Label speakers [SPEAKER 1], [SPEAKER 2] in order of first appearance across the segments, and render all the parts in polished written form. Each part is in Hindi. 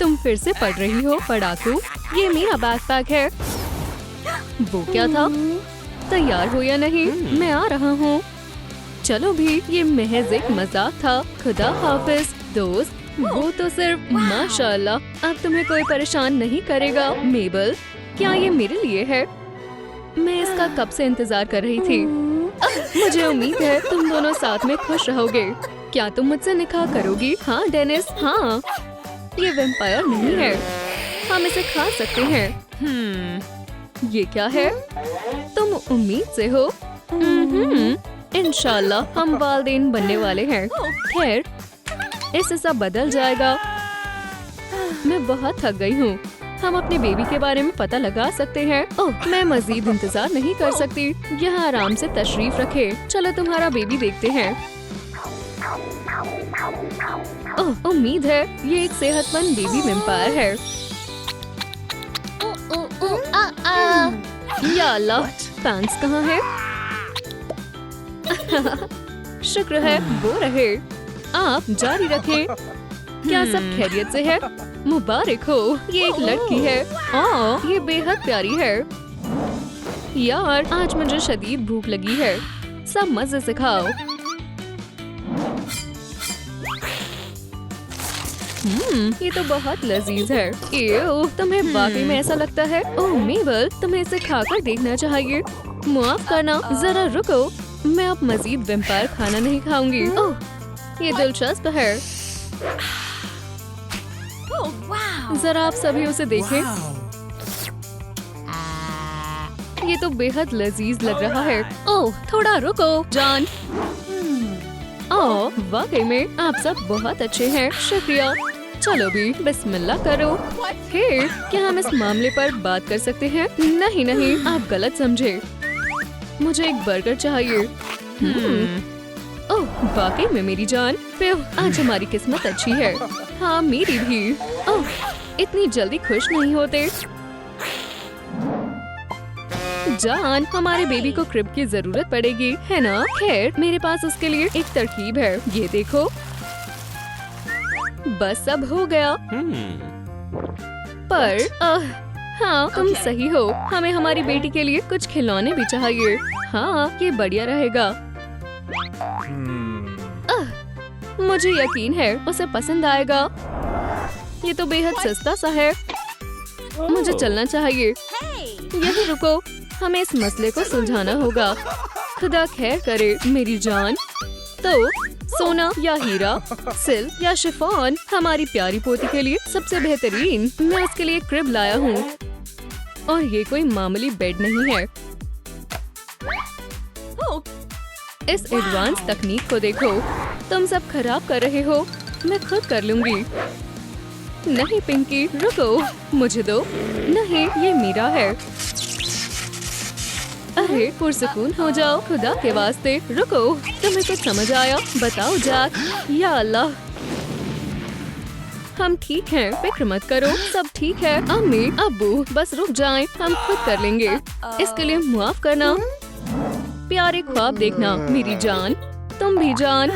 [SPEAKER 1] तुम फिर से पढ़ रही हो पढ़ाकू? ये मेरा बैकपैक है। वो क्या था? तैयार हो या नहीं? मैं आ रहा हूँ। चलो भी, ये महज एक मजाक था। खुदा हाफिज दोस्त। वो तो सिर्फ माशाल्लाह। अब तुम्हें कोई परेशान नहीं करेगा। मेबल, क्या ये मेरे लिए है? मैं इसका कब से इंतजार कर रही थी। मुझे उम्मीद है तुम दोनों साथ में खुश रहोगे। क्या तुम मुझसे निकाह करोगी? हाँ डेनिस, हाँ। ये वैम्पायर नहीं है, हम इसे खा सकते हैं। ये क्या है? तुम उम्मीद से हो? इंशाल्लाह हम वालिदैन बनने वाले हैं। खैर, इससे सब बदल जाएगा। मैं बहुत थक गई हूँ। हम अपने बेबी के बारे में पता लगा सकते हैं। ओह, मैं मजीद इंतजार नहीं कर सकती। यहाँ आराम से तशरीफ रखे। चलो तुम्हारा बेबी देखते हैं। ओह, उम्मीद है ये एक सेहतमंद बेबी वैम्पायर है। या अल्लाह, पैंट्स कहाँ है? शुक्र है वो रहे। आप जारी रखें। क्या सब खैरियत से है? मुबारक हो, ये एक लड़की है। ये बेहद प्यारी है। यार, आज मुझे शदीद भूख लगी है। सब मजे से खाओ। ये तो बहुत लजीज है। एओ, तुम्हें वाकई में ऐसा लगता है? ओह मेबल, तुम्हें इसे खाकर देखना चाहिए। माफ करना, जरा रुको। मैं अब मजीद वैम्पायर खाना नहीं खाऊंगी। ओह, ये दिलचस्प है। जरा आप सभी उसे देखें। ये तो बेहद लजीज लग रहा है। ओह, थोड़ा रुको जान। ओह, वाकई में आप सब बहुत अच्छे हैं। शुक्रिया। चलो भी, बिस्मिल्लाह करो। हे, क्या हम इस मामले पर बात कर सकते हैं? नहीं नहीं, आप गलत समझे। मुझे एक बर्गर चाहिए। ओह, वाकई में मेरी जान। आज हमारी किस्मत अच्छी है। हाँ, मेरी भी। ओह, इतनी जल्दी खुश नहीं होते। जान, हमारे बेबी को क्रिब की जरूरत पड़ेगी, है ना? खैर, मेरे पास उसके लिए एक तरकीब है। ये देखो, बस अब हो गया। पर हाँ, तुम सही हो। हमें हमारी बेटी के लिए कुछ खिलौने भी चाहिए। हाँ, ये बढ़िया रहेगा। मुझे यकीन है उसे पसंद आएगा। ये तो बेहद सस्ता सा है। मुझे चलना चाहिए। यहीं रुको, हमें इस मसले को सुलझाना होगा। खुदा खैर करे मेरी जान। तो सोना या हीरा, सिल्क या शिफॉन, हमारी प्यारी पोती के लिए सबसे बेहतरीन। मैं उसके लिए क्रिब लाया हूँ। और ये कोई मामूली बेड नहीं है। इस एडवांस तकनीक को देखो। तुम सब खराब कर रहे हो। मैं खुद कर लूंगी। नहीं पिंकी, रुको, मुझे दो। नहीं, ये मेरा है। अरे पुरसुकून हो जाओ, खुदा के वास्ते। रुको, तुम्हें कुछ समझ आया? बताओ जैक। या अल्लाह, हम ठीक हैं, फिक्र मत करो, सब ठीक है। अम्मी, अब्बू, बस रुक जाएं, हम खुद कर लेंगे। इसके लिए माफ करना। प्यारे ख्वाब देखना मेरी जान। तुम भी जान।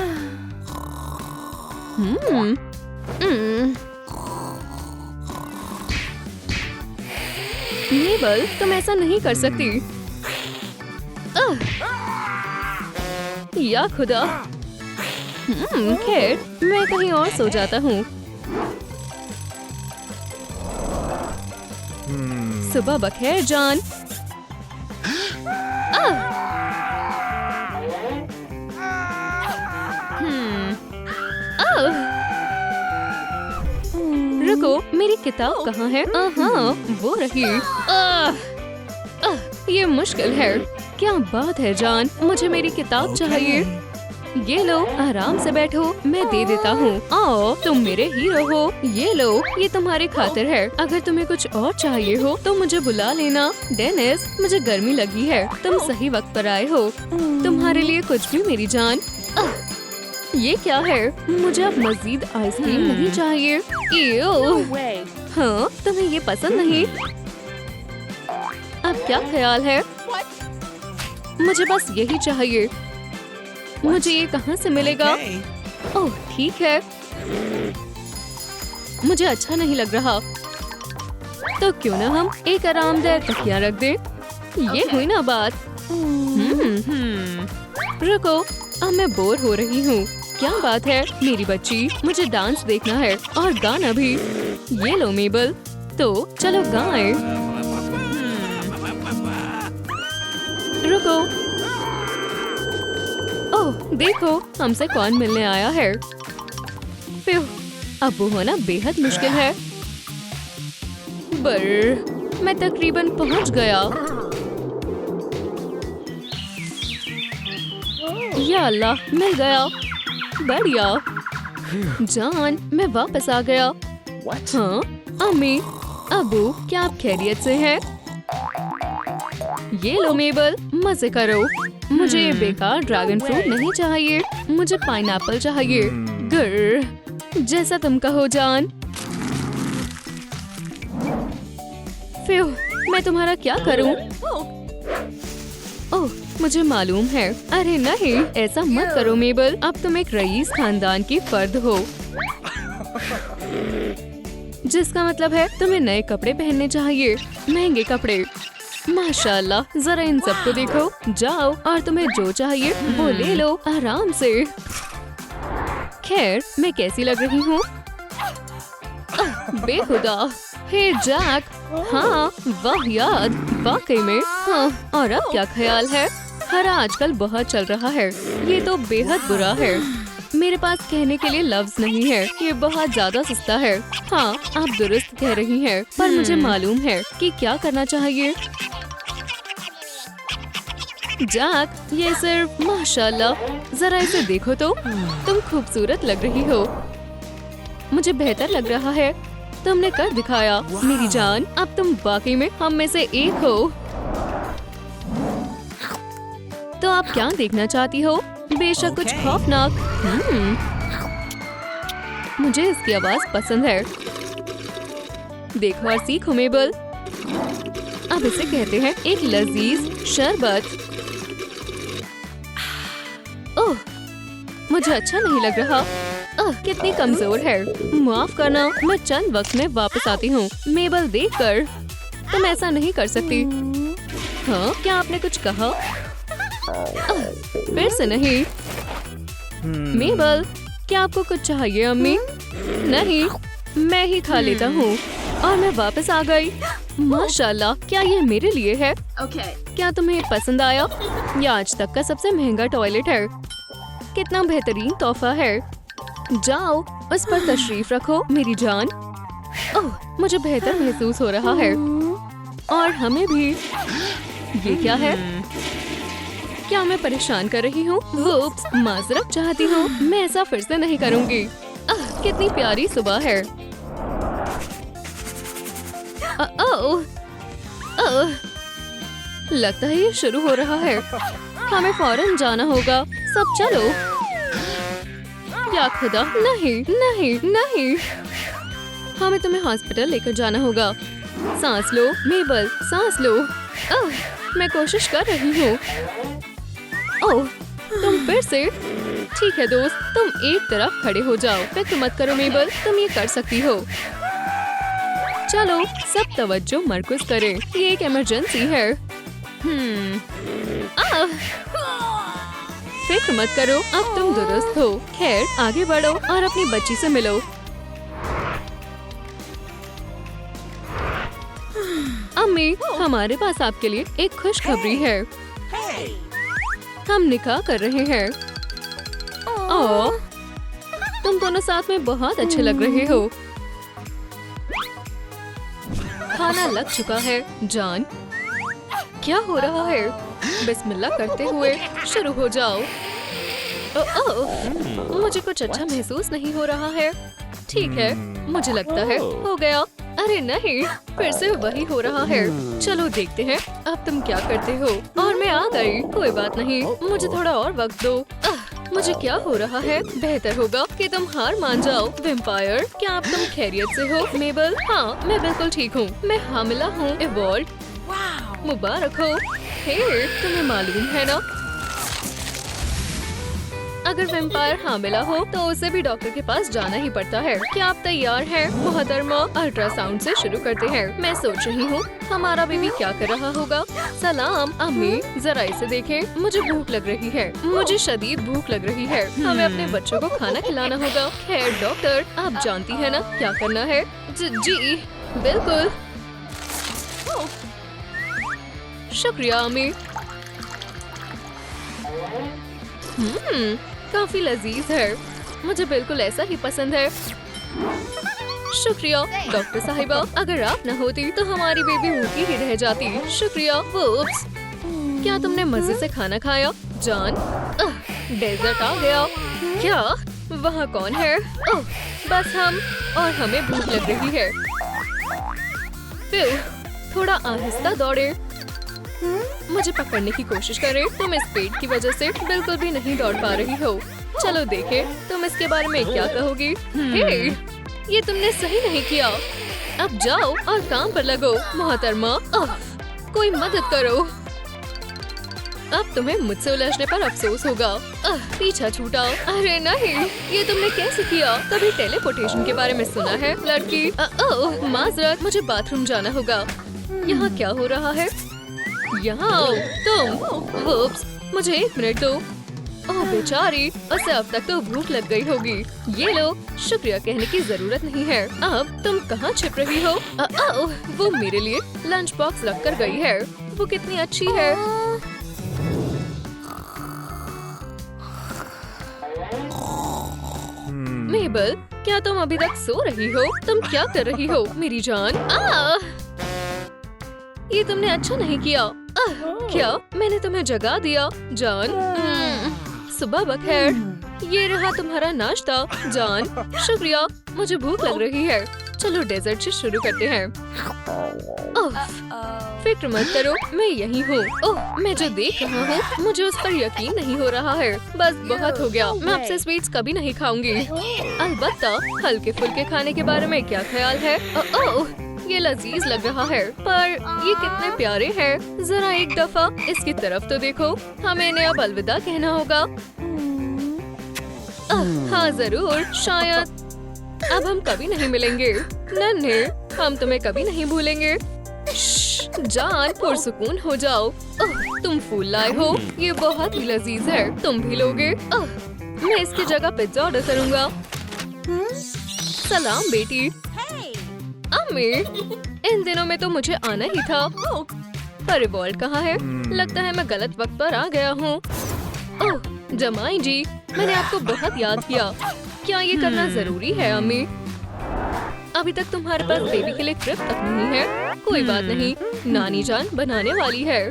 [SPEAKER 1] मेबल, तुम ऐसा नहीं कर सकती। या खुदा। खैर, मैं कहीं और सो जाता हूँ। सुबह बखैर जान। रुको, मेरी किताब कहाँ है? हाँ, वो रही। ये मुश्किल है। क्या बात है जान, मुझे मेरी किताब चाहिए। ये लो, आराम से बैठो, मैं दे देता हूँ। आओ, तुम मेरे हीरो हो। ये लो, ये तुम्हारे खातिर है। अगर तुम्हें कुछ और चाहिए हो तो मुझे बुला लेना। डेनिस, मुझे गर्मी लगी है। तुम सही वक्त पर आए हो। तुम्हारे लिए कुछ भी मेरी जान। ये क्या है? मुझे अब मजीद आइसक्रीम नहीं चाहिए। हाँ, तुम्हें ये पसंद नहीं? अब क्या ख्याल है? मुझे बस यही चाहिए। मुझे ये कहाँ से मिलेगा? ओह, ठीक है। मुझे अच्छा नहीं लग रहा। तो क्यों ना हम एक आरामदायक तकिया रख दें। ये हुई ना बात। रुको, अब मैं बोर हो रही हूँ। क्या बात है मेरी बच्ची, मुझे डांस देखना है और गाना भी। ये लो मेबल, तो चलो गाएं। रुको, ओह देखो हमसे कौन मिलने आया है। प्यू, अब वो होना बेहद मुश्किल है। पर मैं तकरीबन पहुंच गया। या अल्लाह, मिल गया। बढ़िया जान, मैं वापस आ गया। हाँ अम्मी, अबू, क्या आप खैरियत से हैं? ये लो मेबल, मजे करो। मुझे ये बेकार ड्रैगन फ्रूट नहीं चाहिए, मुझे पाइनएप्पल चाहिए। गर, जैसा तुम कहो जान। फ्यू, मैं तुम्हारा क्या करूं? ओह, मुझे मालूम है। अरे नहीं, ऐसा मत करो मेबल, अब तुम एक रईस खानदान की फर्द हो, जिसका मतलब है तुम्हें नए कपड़े पहनने चाहिए, महंगे कपड़े। माशाल्लाह, जरा इन सबको देखो। जाओ और तुम्हें जो चाहिए वो ले लो आराम से। खैर, मैं कैसी लग रही हूँ? बेहुदा। हे जैक, हाँ वाह याद, वाकई में। हाँ, और अब क्या ख्याल है? हरा आजकल बहुत चल रहा है, ये तो बेहद बुरा है। मेरे पास कहने के लिए लफ्ज नहीं है, ये बहुत ज्यादा सस्ता है। हाँ, आप दुरुस्त कह रही हैं, पर मुझे मालूम है कि क्या करना चाहिए। जैक, ये सिर्फ माशाल्लाह, जरा इसे देखो तो, तुम खूबसूरत लग रही हो। मुझे बेहतर लग रहा है, तुमने कर दिखाया मेरी जान। अब तुम वाकई में हम में से एक हो। तो आप क्या देखना चाहती हो? बेशक कुछ खौफनाक। मुझे इसकी आवाज पसंद है। देखो और सीखो मेबल। अब इसे कहते हैं एक लजीज शरबत। ओह, मुझे अच्छा नहीं लग रहा। कितनी कमजोर है। माफ करना, मैं चंद वक्त में वापस आती हूँ। मेबल देखकर तुम ऐसा नहीं कर सकती। हाँ, क्या आपने कुछ कहा? फिर से नहीं। मेबल, क्या आपको कुछ चाहिए अम्मी? नहीं, मैं ही खा लेता हूँ। और मैं वापस आ गई। माशाल्लाह, क्या ये मेरे लिए है? क्या तुम्हें पसंद आया? ये आज तक का सबसे महंगा टॉयलेट है। कितना बेहतरीन तोहफा है। जाओ, उस पर तशरीफ रखो मेरी जान। ओह, मुझे बेहतर महसूस हो रहा है। और हमें भी। ये क्या है? क्या मैं परेशान कर रही हूँ? वुप्स, माजरत चाहती हूँ, मैं ऐसा फिर से नहीं करूँगी। कितनी प्यारी सुबह है। लगता है ये शुरू हो रहा है। हमें फौरन जाना होगा। सब चलो। या खुदा, नहीं नहीं नहीं, हमें तुम्हें हॉस्पिटल लेकर जाना होगा। सांस लो मेबल, सांस लो। मैं कोशिश कर रही हूँ। ओह, तुम फिर से? ठीक है दोस्त, तुम एक तरफ खड़े हो जाओ। फिक्र मत करो मेबल, तुम ये कर सकती हो। चलो, सब तवज्जो मरकूज करें, ये एक इमरजेंसी है। फिक्र मत करो, अब तुम दुरुस्त हो। खैर, आगे बढ़ो और अपनी बच्ची से मिलो। अम्मी, हमारे पास आपके लिए एक खुशखबरी है। हम निकाह कर रहे हैं। ओह, तुम दोनों साथ में बहुत अच्छे लग रहे हो। खाना लग चुका है जान। क्या हो रहा है? बिस्मिल्लाह करते हुए शुरू हो जाओ। मुझे कुछ अच्छा महसूस नहीं हो रहा है। ठीक है, मुझे लगता है हो गया। अरे नहीं, फिर से वही हो रहा है। चलो देखते हैं अब तुम क्या करते हो। और मैं आ गई। कोई बात नहीं, मुझे थोड़ा और वक्त दो। मुझे क्या हो रहा है? बेहतर होगा कि तुम हार मान जाओ। वेम्पायर, क्या अब तुम खैरियत से हो? मेबल, हाँ मैं बिल्कुल ठीक हूँ। मैं हामिला हूँ। इवॉल्व, मुबारक हो। हे, तुम्हें मालूम है ना? अगर वैम्पायर हामिला हो तो उसे भी डॉक्टर के पास जाना ही पड़ता है। क्या आप तैयार हैं? मोहतरमा, अल्ट्रासाउंड से शुरू करते हैं। मैं सोच रही हूँ हमारा बेबी क्या कर रहा होगा। सलाम अम्मी, जरा इसे देखें। मुझे भूख लग रही है, मुझे शदीद भूख लग रही है। हमें अपने बच्चों को खाना खिलाना होगा। खैर डॉक्टर, आप जानती है ना क्या करना है? जी बिल्कुल। शुक्रिया अम्मी। काफी लजीज है, मुझे बिल्कुल ऐसा ही पसंद है। शुक्रिया डॉक्टर साहिबा, अगर आप न होती तो हमारी बेबी भूखी ही रह जाती। शुक्रिया। वुप्स, क्या तुमने मजे से खाना खाया? जान, डेजर्ट आ गया। क्या वहाँ कौन है? ओह, बस हम, और हमें भूख लग रही है। फिर थोड़ा आहिस्ता दौड़े, मुझे पकड़ने की कोशिश करे। तुम इस पेट की वजह से बिल्कुल भी नहीं दौड़ पा रही हो। चलो देखे तुम इसके बारे में क्या कहोगी। हे, ये तुमने सही नहीं किया। अब जाओ और काम पर लगो। मोहतरमा, कोई मदद करो। अब तुम्हें मुझसे उलझने पर अफसोस होगा। पीछा छूटा। अरे नहीं, ये तुमने कैसे किया? कभी टेलीपोर्टेशन के बारे में सुना है लड़की? ओह माजरत, मुझे बाथरूम जाना होगा। यहाँ क्या हो रहा है? यहाँ आओ तुम। वुप्स, मुझे 1 मिनट दो। ओह बेचारी, उसे अब तक तो भूख लग गई होगी। ये लो, शुक्रिया कहने की जरूरत नहीं है। अब तुम कहाँ छिप रही हो? वो मेरे लिए लंच बॉक्स रख कर गई है। वो कितनी अच्छी है। मेबल, क्या तुम अभी तक सो रही हो? तुम क्या कर रही हो मेरी जान? ये तुमने अच्छा नहीं किया। क्या मैंने तुम्हें जगा दिया? जान, सुबह बखैर। ये रहा तुम्हारा नाश्ता। जान, शुक्रिया, मुझे भूख लग रही है। चलो डेजर्ट से शुरू करते हैं। फिक्र मत करो, मैं यही हूँ। ओह, मैं जो देख रहा हूँ मुझे उस पर यकीन नहीं हो रहा है। बस बहुत हो गया, मैं आपसे स्वीट्स कभी नहीं खाऊंगी। अलबत्ता हल्के फुल्के खाने के बारे में क्या ख्याल है? ओह, ये लजीज लग रहा है, पर ये कितने प्यारे हैं। जरा एक दफा इसकी तरफ तो देखो। हमें इन्हें अब अलविदा कहना होगा। हाँ जरूर, शायद अब हम कभी नहीं मिलेंगे। नन्हे, हम तुम्हें कभी नहीं भूलेंगे। जान, पुरसुकून हो जाओ। तुम फूल लाए हो, ये बहुत ही लजीज है। तुम भी लोगे? मैं इसकी जगह पिज्जा ऑर्डर करूँगा। सलाम बेटी। अम्मी, इन दिनों में तो मुझे आना ही था, पर रिवॉल्ट कहाँ है? लगता है मैं गलत वक्त पर आ गया हूँ। ओह जमाई जी, मैंने आपको बहुत याद किया। क्या ये करना जरूरी है अम्मी? अभी तक तुम्हारे पास बेबी के लिए ट्रिप तक नहीं है। कोई बात नहीं, नानी जान बनाने वाली है।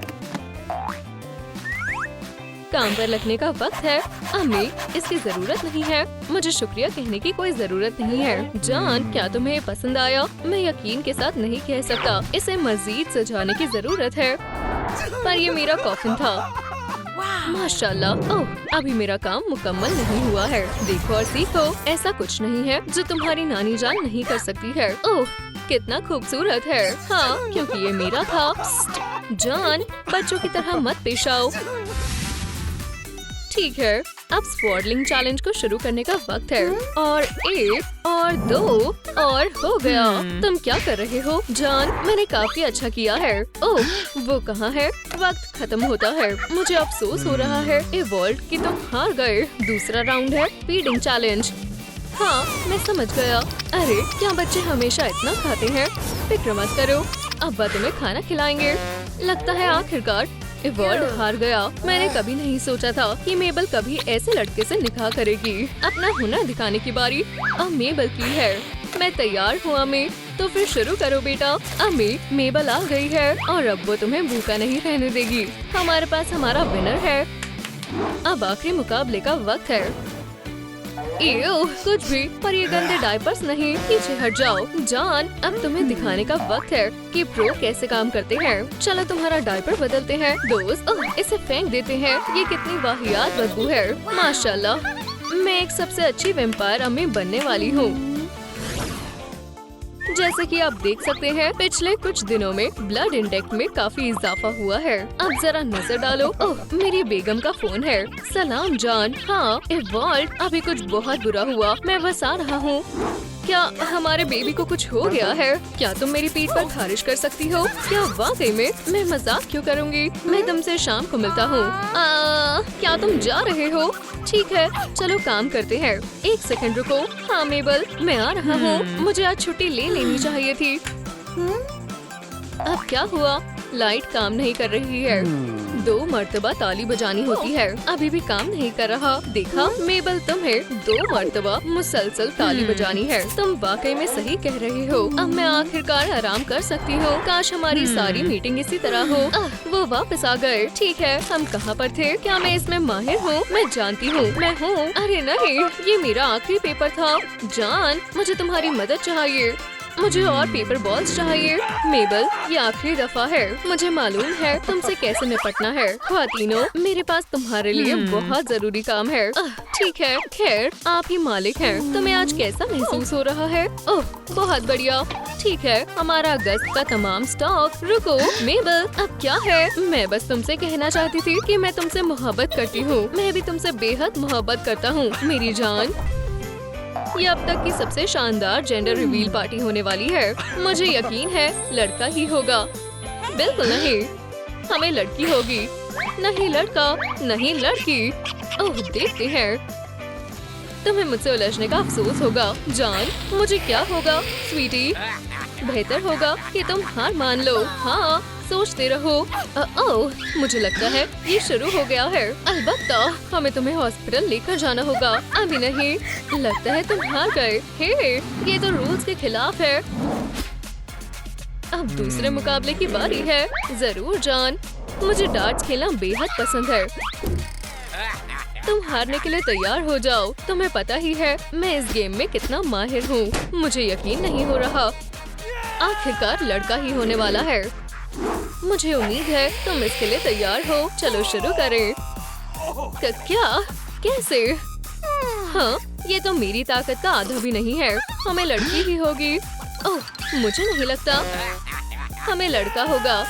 [SPEAKER 1] काम पर लगने का वक्त है। अम्मी, इसकी जरूरत नहीं है। मुझे शुक्रिया कहने की कोई जरूरत नहीं है। जान, क्या तुम्हें पसंद आया? मैं यकीन के साथ नहीं कह सकता, इसे मजीद सजाने की जरूरत है। पर ये मेरा कॉफिन था। माशाल्लाह। ओह, अभी मेरा काम मुकम्मल नहीं हुआ है। देखो और सीखो, ऐसा कुछ नहीं है जो तुम्हारी नानी जान नहीं कर सकती है। ओह, कितना खूबसूरत है। हाँ, क्योंकि ये मेरा था। जान, बच्चों की तरह मत पेश आओ। ठीक है, अब स्वॉर्डलिंग चैलेंज को शुरू करने का वक्त है। और 1 और 2 और हो गया। तुम क्या कर रहे हो? जान, मैंने काफी अच्छा किया है। ओह, वो कहाँ है? वक्त खत्म होता है। मुझे अफसोस हो रहा है एवॉल्ट कि तुम हार गए। दूसरा राउंड है फीडिंग चैलेंज। हाँ, मैं समझ गया। अरे, क्या बच्चे हमेशा इतना खाते हैं? फिक्र मत करो, अब्बा तुम्हें खाना खिलाएंगे। लगता है आखिरकार एवॉल्ड हार गया। मैंने कभी नहीं सोचा था कि मेबल कभी ऐसे लड़के से निकाह करेगी। अपना हुनर दिखाने की बारी अब मेबल की है। मैं तैयार हूँ अम्मी, तो फिर शुरू करो बेटा। अम्मी, मेबल आ गई है और अब वो तुम्हें भूखा नहीं रहने देगी। हमारे पास हमारा विनर है। अब आखिरी मुकाबले का वक्त है। कुछ भी, पर ये गंदे डायपर्स नहीं। पीछे हट जाओ। जान, अब तुम्हें दिखाने का वक्त है कि प्रो कैसे काम करते हैं। चलो तुम्हारा डायपर बदलते हैं। दोस्त, इसे फेंक देते हैं। ये कितनी वाहियात बदबू है। माशाल्लाह, मैं एक सबसे अच्छी वैम्पायर अम्मी बनने वाली हूँ। जैसे कि आप देख सकते हैं पिछले कुछ दिनों में ब्लड इंडेक्स में काफी इजाफा हुआ है। अब जरा नजर डालो। ओह, मेरी बेगम का फोन है। सलाम जान। हाँ इवॉल्व, अभी कुछ बहुत बुरा हुआ, मैं बस आ रहा हूँ। क्या हमारे बेबी को कुछ हो गया है? क्या तुम मेरी पीठ पर खारिश कर सकती हो? क्या वाकई में? मैं मजाक क्यों करूँगी? मैं तुमसे शाम को मिलता हूँ। क्या तुम जा रहे हो? ठीक है, चलो काम करते हैं। एक सेकंड रुको। हाँ मेबल, मैं आ रहा हूँ। मुझे आज छुट्टी ले लेनी चाहिए थी। अब क्या हुआ? लाइट काम नहीं कर रही है। 2 मर्तबा ताली बजानी होती है, अभी भी काम नहीं कर रहा। देखा मेबल, तुम्हें 2 मर्तबा मुसलसल ताली बजानी है। तुम वाकई में सही कह रहे हो। अब मैं आखिरकार आराम कर सकती हूँ। काश हमारी सारी मीटिंग इसी तरह हो। वो वापस आ गए। ठीक है, हम कहाँ पर थे? क्या मैं इसमें माहिर हूँ? मैं जानती हूँ, मैं हूँ। अरे नहीं, ये मेरा आखिरी पेपर था। जान, मुझे तुम्हारी मदद चाहिए। मुझे और पेपर बॉल्स चाहिए। मेबल, ये आखिरी दफा है। मुझे मालूम है तुमसे कैसे निपटना है। ख्वातीनो, मेरे पास तुम्हारे लिए बहुत जरूरी काम है। ठीक है, खैर आप ही मालिक हैं। तुम्हें आज कैसा महसूस हो रहा है? ओह, बहुत बढ़िया। ठीक है, हमारा अगस्त का तमाम स्टॉक। रुको मेबल, अब क्या है? मैं बस तुमसे कहना चाहती थी कि मैं तुमसे मोहब्बत करती हूँ। मैं भी तुमसे बेहद मोहब्बत करता हूँ मेरी जान। ये अब तक की सबसे शानदार जेंडर रिवील पार्टी होने वाली है। मुझे यकीन है लड़का ही होगा। बिल्कुल नहीं, हमें लड़की होगी। नहीं लड़का, नहीं लड़की। ओह, देखते हैं। तुम्हें मुझसे उलझने का अफसोस होगा। जान, मुझे क्या होगा? स्वीटी, बेहतर होगा कि तुम हार मान लो। हाँ, सोचते रहो। ओह, मुझे लगता है ये शुरू हो गया है। अलबत्ता, हमें तुम्हें हॉस्पिटल लेकर जाना होगा। अभी नहीं, लगता है तुम हार गए। हे, ये तो रूल्स के खिलाफ है। अब दूसरे मुकाबले की बारी है। जरूर जान, मुझे डार्ट्स खेलना बेहद पसंद है। तुम हारने के लिए तैयार हो जाओ। तुम्हें पता ही है मैं इस गेम में कितना माहिर हूँ। मुझे यकीन नहीं हो रहा। आखिरकार लड़का ही होने वाला है। मुझे उम्मीद है तुम इसके लिए तैयार हो। चलो शुरू करें। क्या? कैसे? हाँ, ये तो मेरी ताकत का आधा भी नहीं है। हमें लड़की ही होगी। ओह, मुझे नहीं लगता हमें लड़का होगा।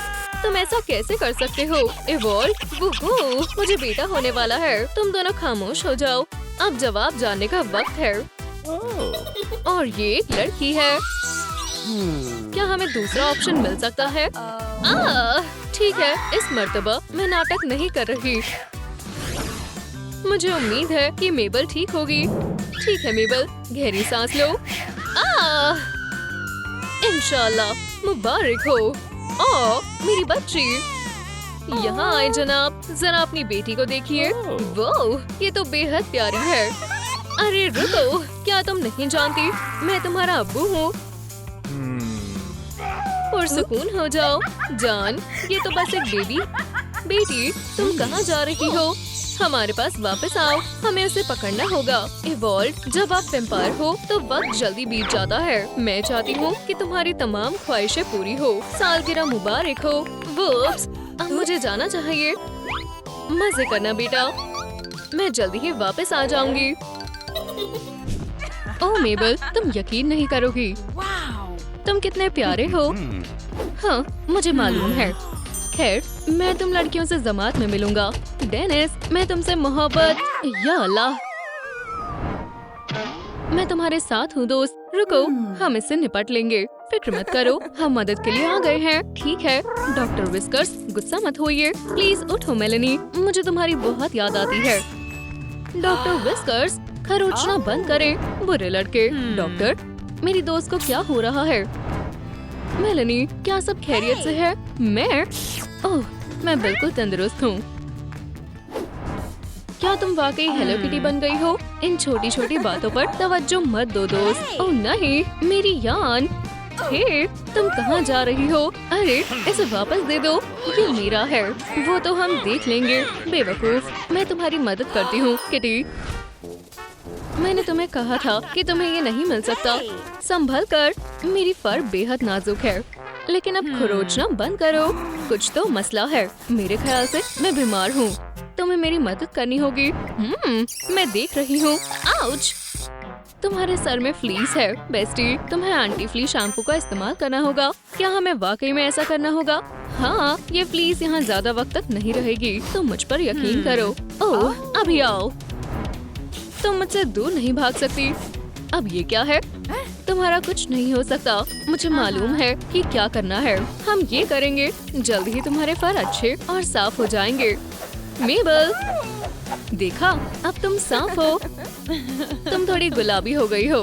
[SPEAKER 1] तुम ऐसा कैसे कर सकते हो? इवॉल्व, वुहू, मुझे बेटा होने वाला है। तुम दोनों खामोश हो जाओ। अब जवाब जानने का वक्त है। और ये एक लड़की है। क्या हमें दूसरा ऑप्शन मिल सकता है? ठीक है, इस मर्तबा मैं नाटक नहीं कर रही। मुझे उम्मीद है कि मेबल ठीक होगी। ठीक है मेबल, गहरी सांस लो। इंशाल्लाह, मुबारक हो। मेरी बच्ची। यहाँ आए जनाब, जरा अपनी बेटी को देखिए। वो, ये तो बेहद प्यारी है। अरे रुको, क्या तुम नहीं जानती मैं तुम्हारा अब्बू हूँ? और सुकून हो जाओ। जान, ये तो बस एक बेबी। बेटी, तुम कहाँ जा रही हो? हमारे पास वापस आओ, हमें उसे पकड़ना होगा। इवॉल्व, जब आप वेम्पायर हो तो वक्त जल्दी बीत जाता है। मैं चाहती हूँ कि तुम्हारी तमाम ख्वाहिशें पूरी हो। सालगिरह मुबारक हो। वुप्स, अब मुझे जाना चाहिए। मजे करना बेटा, मैं जल्दी ही वापस आ जाऊंगी। ओह मेबल, तुम यकीन नहीं करोगी, तुम कितने प्यारे हो। हाँ, मुझे मालूम है। खैर, मैं तुम लड़कियों से जमात में मिलूंगा। डेनिस, मैं तुमसे मोहब्बत। या अल्लाह, मैं तुम्हारे साथ हूँ दोस्त। रुको, हम इससे निपट लेंगे। फिक्र मत करो, हम मदद के लिए आ गए हैं। ठीक है डॉक्टर विस्कर्स, गुस्सा मत होइए। प्लीज उठो मेलेनी, मुझे तुम्हारी बहुत याद आती है। डॉक्टर विस्कर्स, खरोचना बंद करें, बुरे लड़के। डॉक्टर, मेरी दोस्त को क्या हो रहा है? मेलेनी, क्या सब खैरियत से है? ओह, मैं बिल्कुल तंदुरुस्त हूँ। क्या तुम वाकई हेलो किटी बन गई हो? इन छोटी छोटी बातों पर तवज्जो मत दो दोस्त। ओह नहीं, मेरी यान। हे, तुम कहाँ जा रही हो? अरे, इसे वापस दे दो, ये मेरा है। वो तो हम देख लेंगे। बेवकूफ, मैं तुम्हारी मदद करती हूँ किटी। मैंने तुम्हें कहा था कि तुम्हें ये नहीं मिल सकता। संभल कर, मेरी फर बेहद नाजुक है। लेकिन अब खरोचना बंद करो, कुछ तो मसला है। मेरे ख्याल से मैं बीमार हूँ। तुम्हें मेरी मदद करनी होगी। मैं देख रही हूँ। आउच! तुम्हारे सर में फ्लीस है बेस्टी, तुम्हें एंटी फ्ली शैम्पू का इस्तेमाल करना होगा। क्या हमें वाकई में ऐसा करना होगा? हाँ, ये फ्लीस यहाँ ज्यादा वक्त तक नहीं रहेगी, तो मुझ पर यकीन करो। ओह, अभी आओ। तुम मुझसे दूर नहीं भाग सकती। अब ये क्या है? तुम्हारा कुछ नहीं हो सकता। मुझे मालूम है कि क्या करना है। हम ये करेंगे, जल्द ही तुम्हारे फर अच्छे और साफ हो जाएंगे। मेबल, देखा, अब तुम साफ हो। तुम थोड़ी गुलाबी हो गई हो।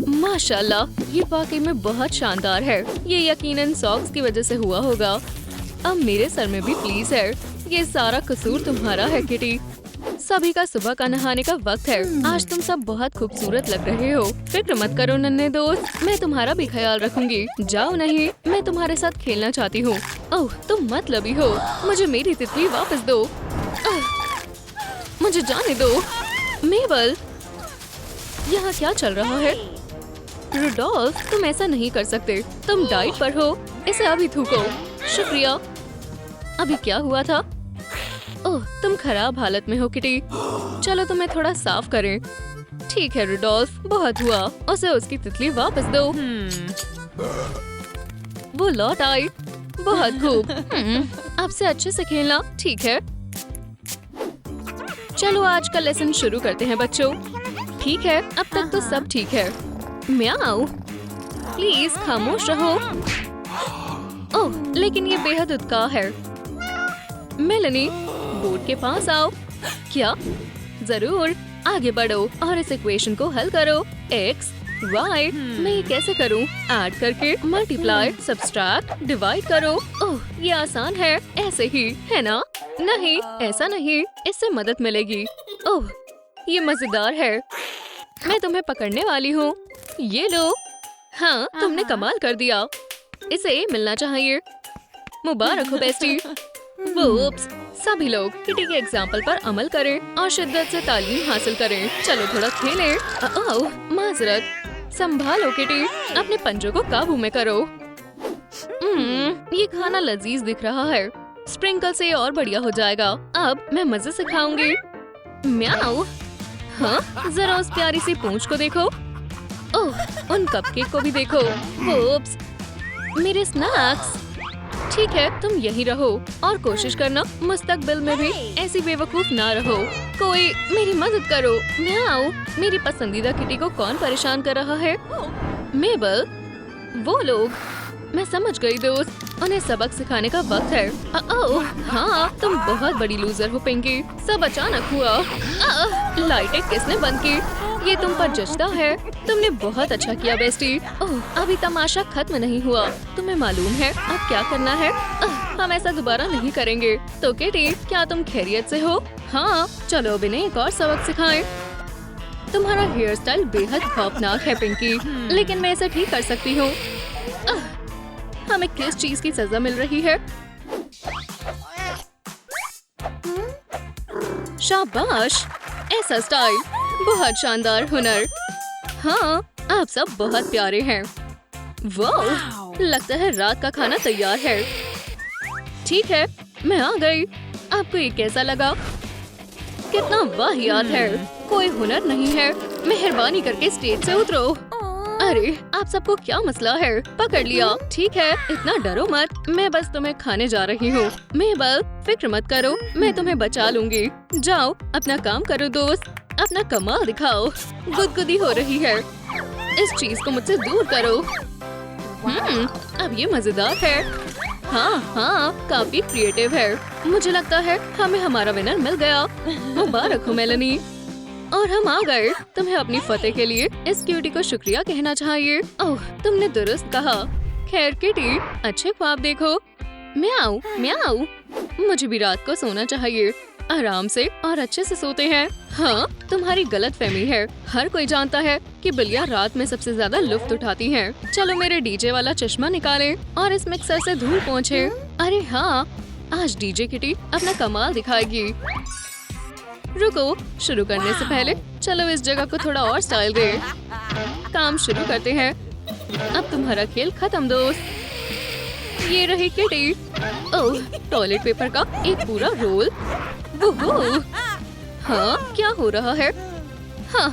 [SPEAKER 1] माशाल्लाह, ये वाकई में बहुत शानदार है। ये यकीनन सॉक्स की वजह से हुआ होगा। अब मेरे सर में भी फ्लीस है। ये सारा कसूर तुम्हारा है किटी। सभी का सुबह का नहाने का वक्त है। आज तुम सब बहुत खूबसूरत लग रहे हो। फिक्र मत करो नन्हे दोस्त, मैं तुम्हारा भी ख्याल रखूंगी। जाओ नहीं, मैं तुम्हारे साथ खेलना चाहती हूँ। ओह, तुम मतलबी हो। मुझे मेरी तितली वापस दो। मुझे जाने दो। मेबल, यहाँ क्या चल रहा है? रुडोल्फ, तुम ऐसा नहीं कर सकते। तुम डाइट पर हो। इसे अभी थूको। शुक्रिया। अभी क्या हुआ था? ओह, तुम खराब हालत में हो किटी। चलो तुम्हें थोड़ा साफ करें। ठीक है रुडोल्फ, बहुत हुआ। उसे उसकी तितली वापस दो। वो लौट आई। बहुत खूब। अब से अच्छे से खेलना, ठीक है? चलो आज का लेसन शुरू करते हैं बच्चों। ठीक है, अब तक तो सब ठीक है। म्याऊ, प्लीज खामोश रहो। ओह, लेकिन ये बेहद उत्काह है। मेलनी, बोर्ड के पास आओ। क्या? जरूर, आगे बढ़ो और इस इक्वेशन को हल करो। x, y, मैं ये कैसे करूं? ऐड करके मल्टीप्लाई, सब्सट्रैक्ट, डिवाइड करो। ओह, ये आसान है। ऐसे ही, है ना? नहीं, ऐसा नहीं। इससे मदद मिलेगी। ओह, ये मजेदार है। मैं तुम्हें पकड़ने वाली हूँ। ये लो। हाँ, तुमने कमाल कर दिया। इसे ए मिलना चाहिए। मुबारक हो बेस्टी। वूप्स, सभी लोग किटी के एग्जाम्पल पर अमल करें और शिद्दत से तालीम हासिल करें। चलो थोड़ा खेलें। माजरत, संभालो किटी, अपने पंजों को काबू में करो। ये खाना लजीज दिख रहा है। स्प्रिंकल से और बढ़िया हो जाएगा। अब मैं मजे से खाऊंगी। म्याऊ। हाँ, जरा उस प्यारी सी पूंछ को देखो। ओह, उन कपकेक को भी देखो। वूप्स, मेरे स्नैक्स। ठीक है, तुम यहीं रहो और कोशिश करना मुस्तकबिल में भी ऐसी बेवकूफ ना रहो। कोई मेरी मदद करो। म्याऊ, मेरी पसंदीदा किटी को कौन परेशान कर रहा है? मेबल, वो लोग। मैं समझ गई दोस्त, उन्हें सबक सिखाने का वक्त है। ओह, हाँ, तुम बहुत बड़ी लूजर हो पिंकी। सब अचानक हुआ। लाइटें किसने बंद की? ये तुम पर जचता है। तुमने बहुत अच्छा किया बेस्टी। ओह, अभी तमाशा खत्म नहीं हुआ। तुम्हें मालूम है अब क्या करना है? हम ऐसा दोबारा नहीं करेंगे। तो किटी, क्या तुम खैरियत से हो? हाँ, चलो अब इन्हें एक और सबक सिखाएं। तुम्हारा हेयर स्टाइल बेहद खौफनाक है पिंकी, लेकिन मैं इसे ठीक कर सकती हूँ। हमें किस चीज की सजा मिल रही है? शाबाश, ऐसा स्टाइल, बहुत शानदार हुनर। हाँ, आप सब बहुत प्यारे हैं। वाह, लगता है रात का खाना तैयार है। ठीक है, मैं आ गई। आपको ये कैसा लगा? कितना वाहियात है। कोई हुनर नहीं है। मेहरबानी करके स्टेज से उतरो। अरे, आप सबको क्या मसला है? पकड़ लिया। ठीक है, इतना डरो मत। मैं बस तुम्हें खाने जा रही हूँ। मेबल, फिक्र मत करो, मैं तुम्हें बचा लूंगी। जाओ, अपना काम करो दोस्त। अपना कमाल दिखाओ। गुदगुदी हो रही है। इस चीज को मुझसे दूर करो। अब ये मजेदार है। हाँ, काफी क्रिएटिव है। मुझे लगता है हमें हमारा विनर मिल गया। मुबारक हो मेलनी। और हम आ गए। तुम्हें अपनी फतेह के लिए इस क्यूटी को शुक्रिया कहना चाहिए। ओह, तुमने दुरुस्त कहा। खैर किटी, अच्छे ख्वाब देखो। म्याऊ, म्याऊ, मुझे भी रात को सोना चाहिए। आराम से और अच्छे से सोते हैं। हाँ, तुम्हारी गलतफहमी है। हर कोई जानता है कि बिल्लियाँ रात में सबसे ज्यादा लुफ्त उठाती हैं। चलो मेरे डीजे वाला चश्मा निकालें और इस मिक्सर से धूल पोंछे। अरे हाँ, आज डीजे किटी अपना कमाल दिखाएगी। रुको, शुरू करने से पहले चलो इस जगह को थोड़ा और स्टाइल दे। काम शुरू करते हैं। अब तुम्हारा खेल खत्म दोस्त। ये रही किटी। ओह, टॉयलेट पेपर का एक पूरा रोल। वुहू। हाँ, क्या हो रहा है? हाँ,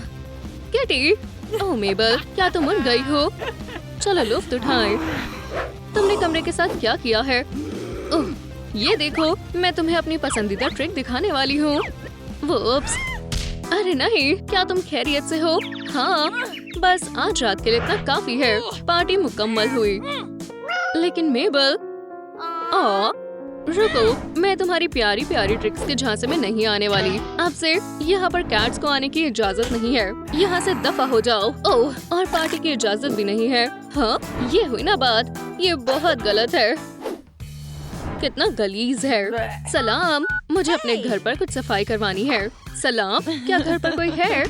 [SPEAKER 1] किटी, ओह मेबल, क्या तुम उठ गई हो? चलो लुफ्त उठाएं। तुमने कमरे के साथ क्या किया है? ओह, ये देखो, मैं तुम्हें अपनी पसंदीदा ट्रिक दिखाने वाली हूँ। वुप्स, अरे नहीं, क्या तुम खैरियत से हो? हाँ, बस आज रात के लिए इतना काफी है। पार्टी मुकम्मल हुई। लेकिन मेबल, रुको, मैं तुम्हारी प्यारी प्यारी ट्रिक्स के झांसे में नहीं आने वाली। आपसे यहाँ पर कैट्स को आने की इजाजत नहीं है। यहाँ से दफा हो जाओ। ओह, और पार्टी की इजाजत भी नहीं है। हाँ, ये हुई ना बात। ये बहुत गलत है। कितना गलीज है। सलाम, मुझे अपने घर पर कुछ सफाई करवानी है। सलाम, क्या घर पर कोई है?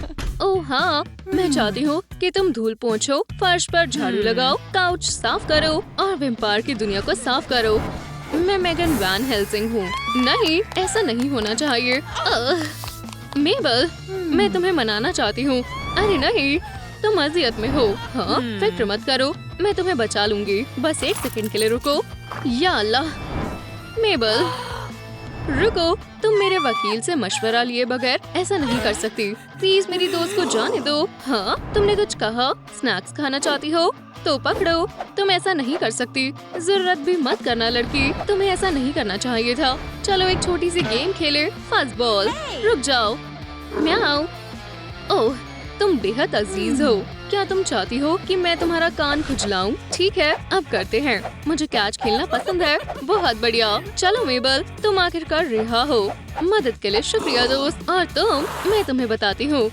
[SPEAKER 1] ओह हाँ, मैं चाहती हूँ कि तुम धूल पोंछो, फर्श पर झाड़ू लगाओ, काउच साफ करो और वेम्पायर की दुनिया को साफ करो। मैं मेगन वैन हेल्सिंग हूँ। नहीं, ऐसा नहीं होना चाहिए। मेबल, मैं तुम्हें मनाना चाहती हूँ। अरे नहीं, तुम अजियत में हो। हाँ, फिक्र मत करो, मैं तुम्हें बचा लूंगी। बस 1 सेकंड के लिए रुको। या अल्लाह, मेबल, रुको, तुम मेरे वकील से मशवरा लिए बगैर ऐसा नहीं कर सकती। प्लीज मेरी दोस्त को जाने दो। हाँ, तुमने कुछ कहा? स्नैक्स खाना चाहती हो? तो पकड़ो। तुम ऐसा नहीं कर सकती। जरूरत भी मत करना लड़की, तुम्हें ऐसा नहीं करना चाहिए था। चलो एक छोटी सी गेम खेले। First ball. रुक जाओ। म्याऊ। ओह, तुम बेहद अजीज हो। क्या तुम चाहती हो कि मैं तुम्हारा कान खुजलाऊं? ठीक है, अब करते हैं। मुझे कैच खेलना पसंद है। बहुत बढ़िया। चलो मेबल, तुम आखिरकार रिहा हो। मदद के लिए शुक्रिया दोस्त। और तुम, मैं तुम्हें बताती हूँ,